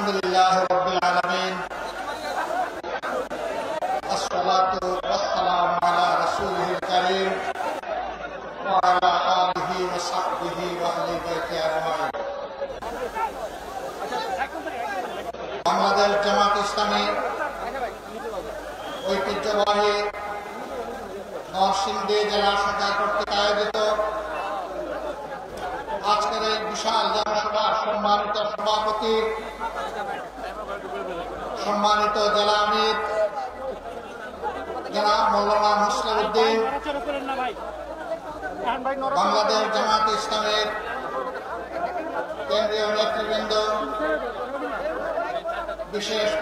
আলহামদুলিল্লাহি রাব্বিল আলামিন আসসালাতু ওয়াসসালামু আলা রাসূলিল কারীম ওয়া আলা আলিহি ওয়া সাহবিহি ওয়া আহলি বাইতি আজমাইন। বাংলাদেশ জামাত ইসলামী ঐতিহ্যবাহী নরসিংদী জেলা শাখা কর্তৃক আয়োজিত আজকের এই বিশাল জনসভার সম্মানিত সভাপতি, সম্মানিত জেলা আমির জনাব মৌলানা মুসলিম উদ্দিন, বাংলাদেশ জামাত ইসলামের কেন্দ্রীয় নেতৃবৃন্দ,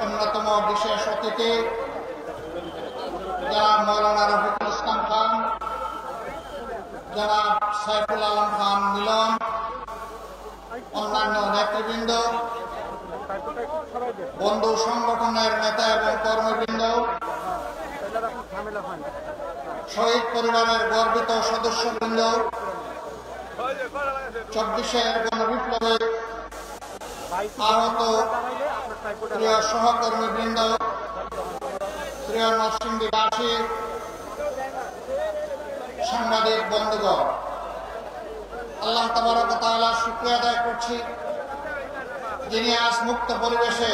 অন্যতম বিশেষ অতিথি জনাব মৌলানা রফিকুল ইসলাম খান, জনাব সাইফুল আলম খান মিলন, অন্যান্য নেতৃবৃন্দ, বন্ধু সংগঠনের নেতা এবং কর্মবৃন্দ, শহীদ পরিবারের গর্বিত সদস্যবৃন্দ, 24-এর গণবিপ্লবে আহত প্রিয় সহকর্মীবৃন্দ, প্রিয় নরসিংদীবাসী, সাংবাদিক বন্ধুগণ, আল্লাহ তাবারক ওয়া তাআলার শুকরিয়া আদায় করছি যিনি আজ মুক্ত পরিবেশে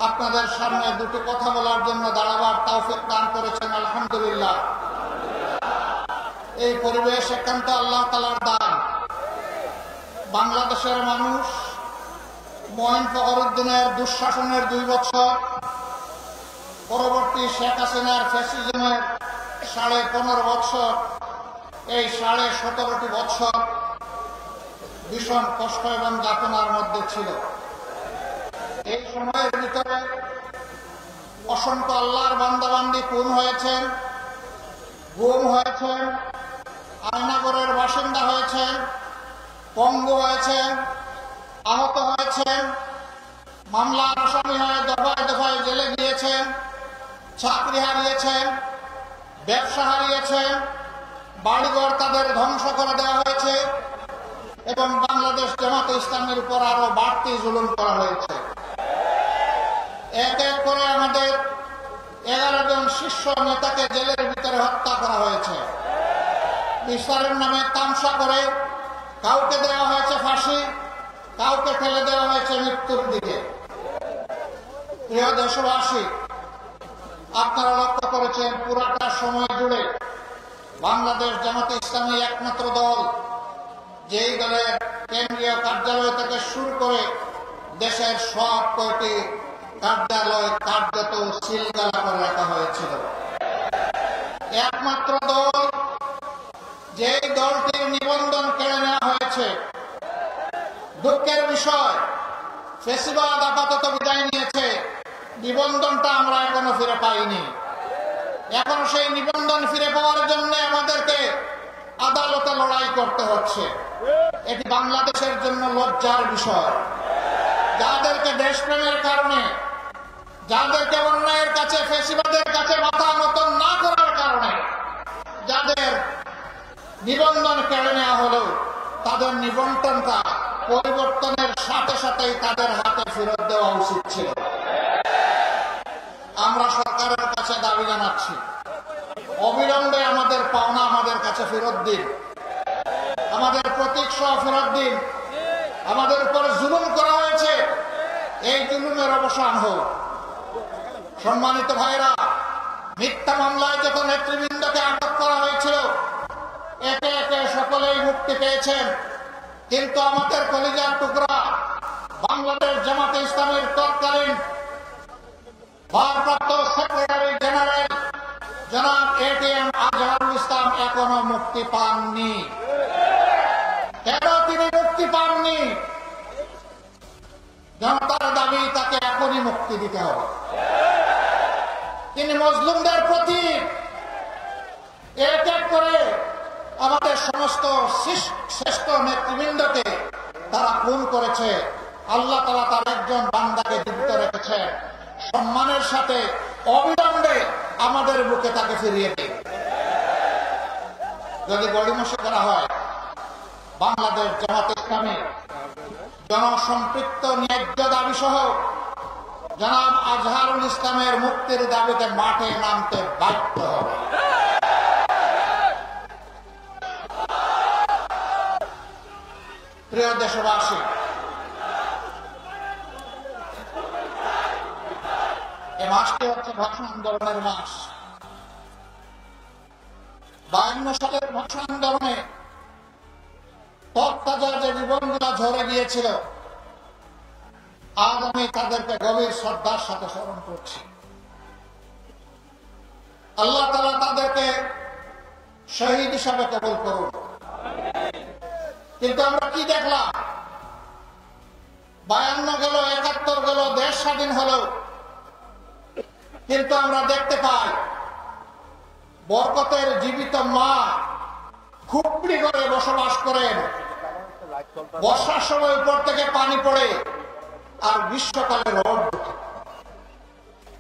আপনাদের সামনে দুটি কথা বলার জন্য দাঁড়াবার তৌফিক দান করেছেন। আলহামদুলিল্লাহ। এই পরিবেশ একান্ত আল্লাহ তাআলার দান। বাংলাদেশের মানুষ মঈন ফখরুদ্দিনের দুঃশাসনের 2 বছর, পরবর্তী শেখ হাসিনার ফ্যাসিজমের 15.5 বছর, এই 17.5 বছর ভীষণ কষ্ট এবং যাতনার মধ্যে ছিল। এই সময়ের ভিতরে অসংখ্য আল্লাহর বান্দাবান্দি খুন হয়েছেন, গুম হয়েছেন, আয়নাগরের বাসিন্দা হয়েছেন, পঙ্গু হয়েছেন, আহত হয়েছেন, মামলার আসামি হয়ে দফায় দফায় জেলে গিয়েছেন, চাকরি হারিয়েছেন, ব্যবসা হারিয়েছেন, বাড়িঘর তাদের ধ্বংস করে দেওয়া হয়েছে এবং বাংলাদেশ জামাত ইসলামের উপর আরো বাড়তি জুলুম করা হয়েছে। এক এক করে আমাদের 11 জন শীর্ষ নেতাকে জেলের ভিতরে হত্যা করা হয়েছে। বিচারের নামে তামসা করে কাউকে দেওয়া হয়েছে ফাঁসি, কাউকে ঠেলে দেওয়া হয়েছে মৃত্যুর দিকে। প্রিয় দেশবাসী, আপনারা লক্ষ্য করেছেন পুরাটা সময় জুড়ে বাংলাদেশ জামাত ইসলামী একমাত্র দল যেই দলের কেন্দ্রীয় কার্যালয় থেকে শুরু করে দেশের সব কয়টি কার্যালয় কার্যত সিলগালা করে রাখা হয়েছিল। একমাত্র দল যেই দলটির নিবন্ধন কেড়ে নেওয়া হয়েছে। দুঃখের বিষয়, ফ্যাসিবাদ আপাতত বিদায় নিয়েছে, নিবন্ধনটা আমরা এখনো ফিরে পাইনি। এখন সেই নিবন্ধন ফিরে পাওয়ার জন্য আমাদেরকে আদালতে লড়াই করতে হচ্ছে। এটি বাংলাদেশের জন্য লজ্জার বিষয়। যাদেরকে দেশপ্রেমের কারণে, যাদেরকে অন্যায়ের কাছে, ফ্যাসিবাদের কাছে মাথা মতন না করার কারণে যাদের নিবন্ধন কেড়ে নেওয়া হলো, তাদের নিবন্ধনটা পরিবর্তনের সাথে সাথেই তাদের হাতে ফেরত দেওয়া উচিত ছিল। আমরা সরকারের কাছে দাবি জানাচ্ছি, অবিলম্বে আমাদের পাওনা আমাদের কাছে ফেরত দিন, আমাদের প্রতীক সহ ফেরত দিন। আমাদের উপরে জুলুম করা হয়েছে, এই জুলুমের অবসান হোক। সম্মানিত ভাইরা, মিথ্যা মামলায় যখন নেতৃবৃন্দকে আটক করা হয়েছিল, একে একে সকলেই মুক্তি পেয়েছেন, কিন্তু আমাদের কলিজার টুকরা বাংলাদেশ জামাতে ইসলামের তৎকালীন ভারপ্রাপ্ত সেক্রেটারি জেনারেল জনাব ATM আজহারুল ইসলাম এখনো মুক্তি পাননি। কেন তিনি মুক্তি পাননি? জনতার দাবি তাকে এখনই মুক্তি দিতে হবে। তিনি মজলুমদের প্রতি এক এক করে আমাদের সমস্ত শ্রেষ্ঠ নেতৃবৃন্দকে তারা খুন করেছে। আল্লাহ তাআলা তার একজন বান্দাকে জীবিত রেখেছে। সম্মানের সাথে অবিলম্বে আমাদের বুকে তাকে ফিরিয়ে দিন। যদি গড়িমসি করা হয়, বাংলাদেশ জামাত ইসলামী জনসম্পৃক্ত ন্যায্য দাবি সহ জনাব আজহারুল ইসলামের মুক্তির দাবিতে মাঠে নামতে বাধ্য হবে। প্রিয় দেশবাসী, এ মাসটি হচ্ছে ভাষা আন্দোলনের মাস। 52 সালের ভাষা আন্দোলনে তৎতাজা যে জীবনগুলো ঝরে গিয়েছিল, আজ আমি তাদেরকে গভীর শ্রদ্ধার সাথে স্মরণ করছি। আল্লাহ তাআলা তাদেরকে শহীদ হিসাবে কবুল করুন। কিন্তু আমরা কি দেখলাম? 52 গেল, 71 গেল, দেশ স্বাধীন হলো, কিন্তু আমরা দেখতে পাই বরকতের জীবিত মা খুপড়ি করে বসবাস করেন। বর্ষার সময় উপর থেকে পানি পড়ে আর গ্রীষ্মকালে রোদ ওঠে।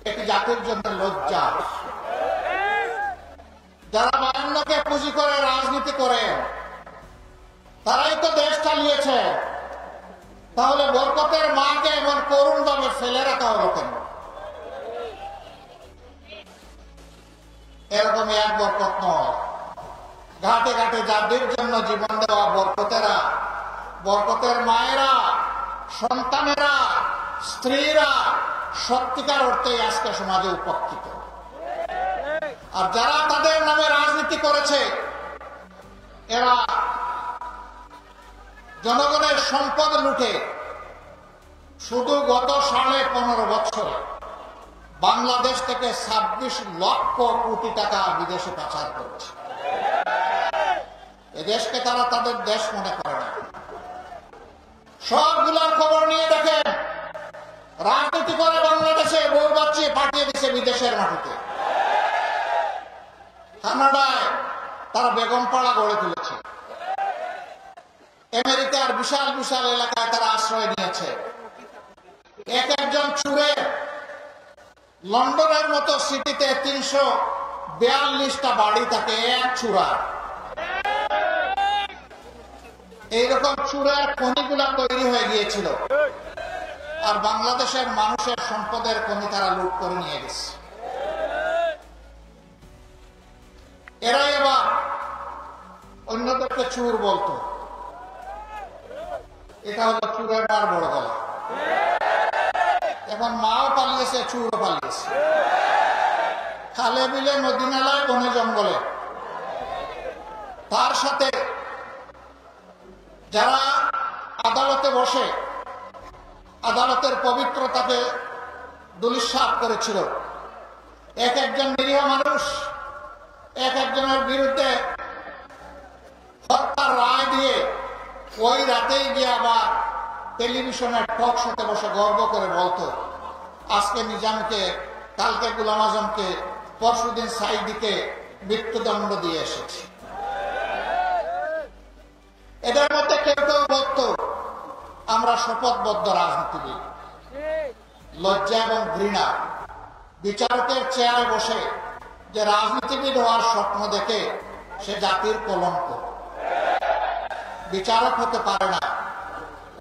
এটি জাতির জন্য লজ্জা। যারা 52কে পুঁজি করে রাজনীতি করেন, তারাই তো দেশ চালিয়েছে। তাহলে বরকতের মাকে এমন করুণ ভাবে ফেলে রাখা হলো কেন? এরকম এক বরকত নয়। ঘাটে ঘাটে যাদের জন্য জীবন দেওয়া বরকতেরা, বরকতের মায়েরা, সন্তানেরা, স্ত্রীরা সত্যিকার অর্থে আজকে সমাজে উপকৃত। আর যারা তাদের নামে রাজনীতি করেছে, এরা জনগণের সম্পদ লুটে শুধু গত 15.5 বছরে বাংলাদেশ থেকে 26 লক্ষ কোটি টাকা বিদেশে পাচার করেছে। এদেশকে তারা তাদের দেশ মনে করে না। সবগুলোর খবর নিয়ে দেখেন, রাজনীতি করে বাংলাদেশে বউ বাচ্চা পাঠিয়ে দিচ্ছে বিদেশের মাটিতে। কানাডায় তারা বেগমপাড়া গড়ে তুলেছে। আমেরিকার বিশাল বিশাল এলাকায় তারা আশ্রয় নিয়েছে। এক একজন চুরে লন্ডনের মতো সিটিতে 342টা বাড়ি থাকে এক চূড়া। এইরকম চূড়ার খনিগুলা তৈরি হয়ে গিয়েছিল, আর বাংলাদেশের মানুষের সম্পদের খনি তারা লুট করে নিয়ে গেছে। এরাই এবার অন্যদেরকে চুর বলতো। এটা হলো চুরের মার বড় গলা। এখন মাও পালিয়েছে, চুরও পালিয়েছে। খালে বিলে, নদী নালায়, বনে জঙ্গলে। তার সাথে যারা আদালতে বসে আদালতের পবিত্রতাকে দুলিশ্বাস করেছিল, এক একজন নিরীহ মানুষ এক একজনের বিরুদ্ধে হত্যার রায় দিয়ে ওই রাতেই গিয়ে আবার টেলিভিশনের টক শোতে বসে গর্ব করে বলতো, আজকে নিজামকে, কালকে গোলাম আজমকে, পরশুদিন সাইদিকে মৃত্যুদণ্ড দিয়ে এসেছে। এদের মধ্যে কেউ কেউ বলতো, আমরা শপথবদ্ধ রাজনীতিবিদ। লজ্জা এবং ঘৃণা। বিচারকের চেয়ারে বসে যে রাজনীতিবিদ হওয়ার স্বপ্ন দেখে, সে জাতির কলঙ্ক। বিচারক হতে পারে না।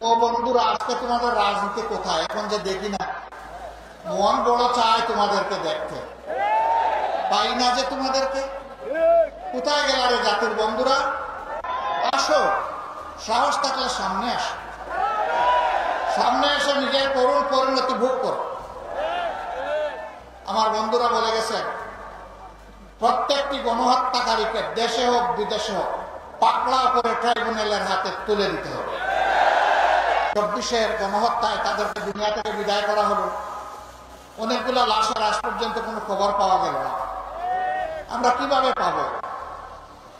ও বন্ধুরা, আজকে তোমাদের রাজনীতি কোথায়? এখন যে দেখি না, মন বড় চায় তোমাদেরকে দেখতে, পাই না যে তোমাদেরকে। কোথায় গেল রে জাতির বন্ধুরা? আসো, সাহস থাকলে সামনে আসো। সামনে এসে নিজের করুণ পরিণতি ভোগ করো। আমার বন্ধুরা বলে গেছে, প্রত্যেকটি গণহত্যাকারীকে দেশে হোক বিদেশে হোক পাকড়াও করে ট্রাইব্যুনালের হাতে তুলে দিতে হবে। 24-এর গণহত্যায় তাদেরকে দুনিয়া থেকে বিদায় করা হলো। অনেকগুলো লাশের আজ পর্যন্ত কোনো খবর পাওয়া গেল না। আমরা কিভাবে পাবো?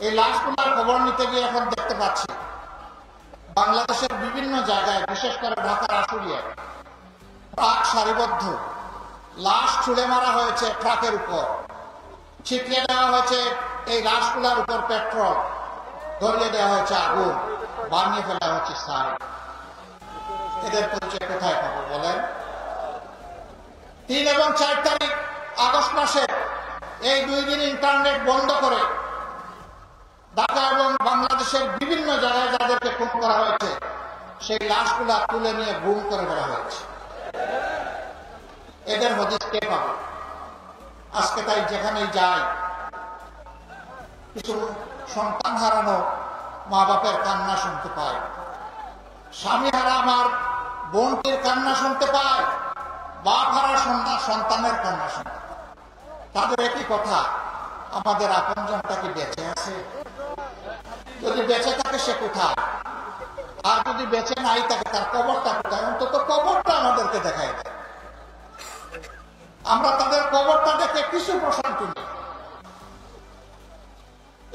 এই লাশগুলোর খবর নিতে গিয়ে এখন দেখতে পাচ্ছি বাংলাদেশের বিভিন্ন জায়গায়, বিশেষ করে ঢাকার আশুলিয়ায় ট্রাক সারিবদ্ধ, লাশ ছুঁড়ে মারা হয়েছে ট্রাকের উপর, ছিটিয়ে দেওয়া হয়েছে এই লাশগুলোর উপর পেট্রোল, ধরিয়ে দেওয়া হয়েছে আগুন, বানিয়ে ফেলা হচ্ছে সার। এদের পরিচয় কোথায় পাবো বলেন? 3 এবং 4 তারিখ আগস্ট মাসে এই 2 দিন ইন্টারনেট বন্ধ করে ঢাকা এবং বাংলাদেশের বিভিন্ন জায়গায় যাদেরকে খুন করা হয়েছে সেই লাশগুলা তুলে নিয়ে গুম করে দেওয়া হয়েছে। এদের হদিস কে পাবে? আজকে তাই যেখানেই যায় কিছু সন্তান হারানো মা বাপের কান্না শুনতে পায়, স্বামী হারা আমার বোনটির কান্না শুনতে পায়, বাপ হারা সন্তানের কান্না শুনতে পায়। তাদের একই কথা, আমাদের আপনজনটা কি বেঁচে আছে? যদি বেঁচে থাকে সে কোথায়? আর যদি বেঁচে নাই থাকে তার কবরটা কোথায়? অন্তত কবরটা আমাদেরকে দেখাই দেয়। আমরা তাদের কবরটা দেখে কিছু প্রশান্তি নেই।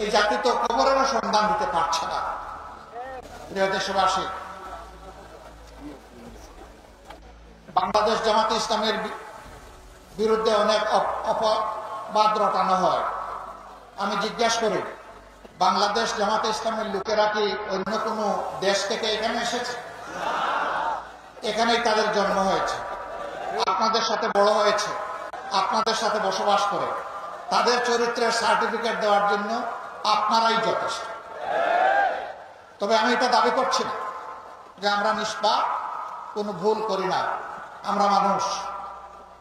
এই জাতি তো কবরেরও সন্ধান দিতে পারছে না। প্রিয় দেশবাসী, বাংলাদেশ জামাতে ইসলামের বিরুদ্ধে অনেক অপবাদ রটানো হয়। আমি জিজ্ঞাসা করি, বাংলাদেশ জামাতে ইসলামের লোকেরা কি অন্য কোনো দেশ থেকে এখানে এসেছে? এখানেই তাদের জন্ম হয়েছে, আপনাদের সাথে বড় হয়েছে, আপনাদের সাথে বসবাস করে। তাদের চরিত্রের সার্টিফিকেট দেওয়ার জন্য আপনারাই যথেষ্ট। তবে আমি এটা দাবি করছি না যে আমরা নিষ্পাপ, কোনো ভুল করি না। আমরা মানুষ,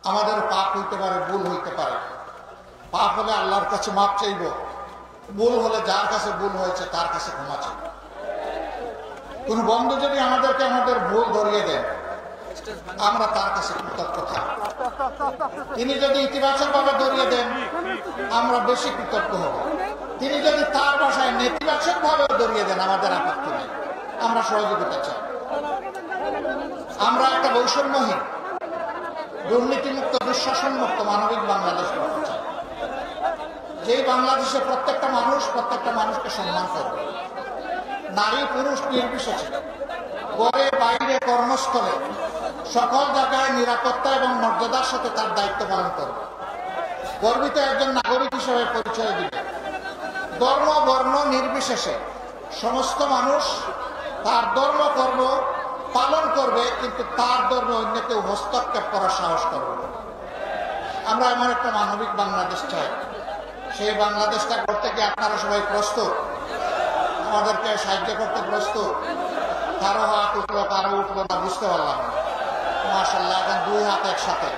আমাদের পাপ হইতে পারে, ভুল হইতে পারে। পাপ হলে আল্লাহর কাছে মাপ চাইব, ভুল হলে যার কাছে ভুল হয়েছে তার কাছে ক্ষমা চাইব। কোন বন্ধু যদি আমাদেরকে আমাদের ভুল ধরিয়ে দেন, আমরা তার কাছে কৃতজ্ঞ থাকি। তিনি যদি ইতিবাচক ভাবে ধরিয়ে দেন, আমরা বেশি কৃতজ্ঞ হব। তিনি যদি তার ভাষায় নেতিবাচক ভাবে ধরিয়ে দেন, আমাদের আপত্তি নেই, আমরা সহযোগিতা চাই। আমরা একটা বৈষম্যহীন, দুর্নীতিমুক্ত, দুঃশাসনমুক্ত মানবিক বাংলাদেশ গড়তে চাই। যেই বাংলাদেশে প্রত্যেকটা মানুষকে সম্মান করবে, নারী পুরুষ নির্বিশেষে, ঘরে বাইরে কর্মস্থলে সকল জায়গায় নিরাপত্তা এবং মর্যাদার সাথে তার দায়িত্ব পালন করবে। গর্বিত একজন নাগরিক হিসেবে পরিচয় দিবে। ধর্ম বর্ণ নির্বিশেষে সমস্ত মানুষ তার ধর্ম কর্ম পালন করবে, কিন্তু তার ধর্মে অন্য কেউ হস্তক্ষেপ করার সাহস করবে। আমরা এমন একটা মানবিক বাংলাদেশ চাই। সেই বাংলাদেশটা করতে গিয়ে আপনারা সবাই প্রস্তুত? আমাদেরকে সাহায্য করতে প্রস্তুত? কারো হাত উঠলো, কারো উঠলো না, বুঝতে পারলাম না। মাশাআল্লাহ, এখন দুই হাত একসাথে।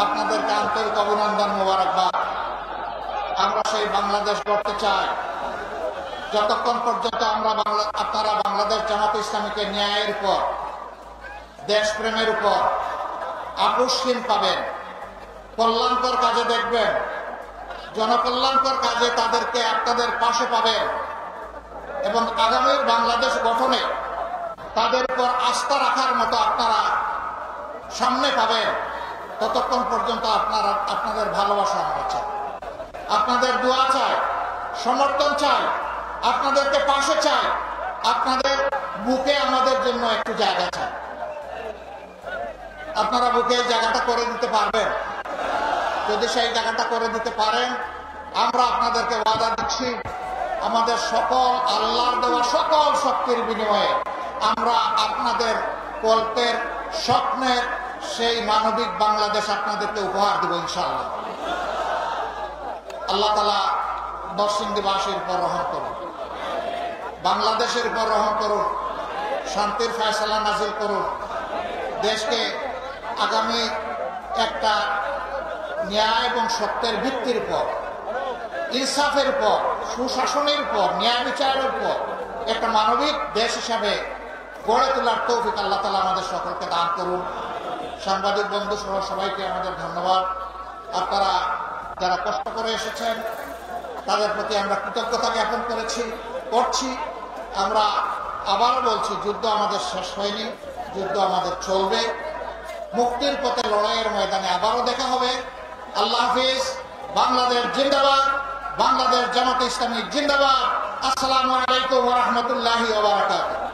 আপনাদেরকে আন্তরিক অভিনন্দন, মোবারকবাদ। আমরা সেই বাংলাদেশ গড়তে চাই যতক্ষণ পর্যন্ত আপনারা বাংলাদেশ জামাতে ইসলামীকে ন্যায়ের উপর, দেশপ্রেমের উপর আপোষহীন পাবেন, কল্যাণকর কাজে দেখবেন, জনকল্যাণকর কাজে তাদেরকে আপনাদের পাশে পাবেন এবং আগামীর বাংলাদেশ গঠনে তাদের উপর আস্থা রাখার মতো আপনারা সামনে পাবেন। ততক্ষণ পর্যন্ত আপনাদের ভালোবাসা আমরা চাই, আপনাদের দোয়া চাই, সমর্থন চাই, আপনাদেরকে পাশে চাই, আপনাদের বুকে আমাদের জন্য একটু জায়গা চাই। আপনারা বুকে জায়গাটা করে দিতে পারবেন? যদি সেই জায়গাটা করে দিতে পারেন, আমরা আপনাদেরকে ওয়াদা দিচ্ছি, আমাদের সকল আল্লাহর দেওয়া সকল শক্তির বিনিময়ে আমরা আপনাদের কল্পের স্বপ্নের সেই মানবিক বাংলাদেশ আপনাদেরকে উপহার দেব ইনশাআল্লাহ। আল্লাহ তাআলা নরসিংদীবাসীর উপর রহম করুন, বাংলাদেশের উপর রহম করুন, শান্তির ফয়সালা নাজিল করুন। দেশকে আগামী একটা ন্যায় এবং সত্যের ভিত্তির উপর, ইনসাফের উপর, সুশাসনের উপর, ন্যায় বিচারের উপর একটা মানবিক দেশ হিসাবে গড়ে তোলার তৌফিক আল্লাহ তাআলা আমাদের সকলকে দান করুন। সাংবাদিক বন্ধু সহ সবাইকে আমাদের ধন্যবাদ। আপনারা যারা কষ্ট করে এসেছেন তাদের প্রতি আমরা কৃতজ্ঞতা জ্ঞাপন করছি। আমরা আবারও বলছি, যুদ্ধ আমাদের শেষ হয়নি, যুদ্ধ আমাদের চলবে। মুক্তির পথে লড়াইয়ের ময়দানে আবারও দেখা হবে। আল্লাহ হাফিজ। বাংলাদেশ জিন্দাবাদ, বাংলাদেশ জামাতে ইসলামী জিন্দাবাদ। আসসালামু আলাইকুম ওয়া রাহমাতুল্লাহি ওয়া বারাকাতুহু।